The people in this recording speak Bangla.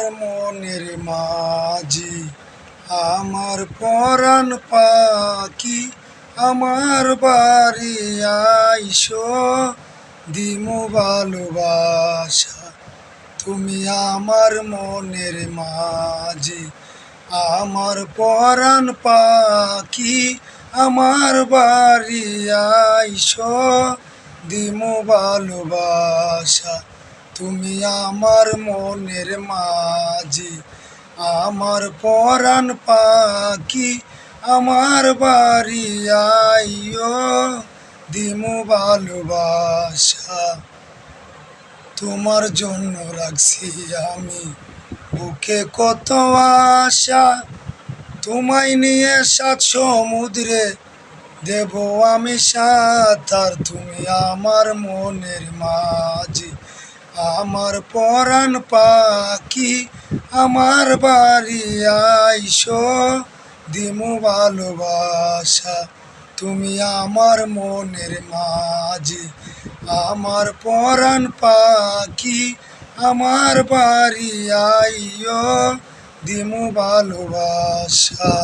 আমার মনের মাঝি, আমার পরাণ পাখি, আমার বাড়ি আইসো দিমু ভালোবাসা। তুমি আমার মনের মাঝি, আমার পরাণ পাখি, আমার বাড়ি আইসো দিমু ভালোবাসা। তুমি আমার মনের মাঝি, আমার পরাণ পাখি, আমার বাড়ি আইও দিমু ভালোবাসা। তোমার জন্য রাখছি আমি বুকে কত আশা, তোমায় নিয়ে 7 সমুদ্রে দেব আমি সাঁতার। তুমি আমার মনের মাঝি, আমার পরাণ পাখি, আমার বাড়ি আইসো দিমু ভালোবাসা। তুমি আমার মনের মাঝি, আমার পরাণ পাখি, আমার বাড়ি আইও দিমু ভালোবাসা।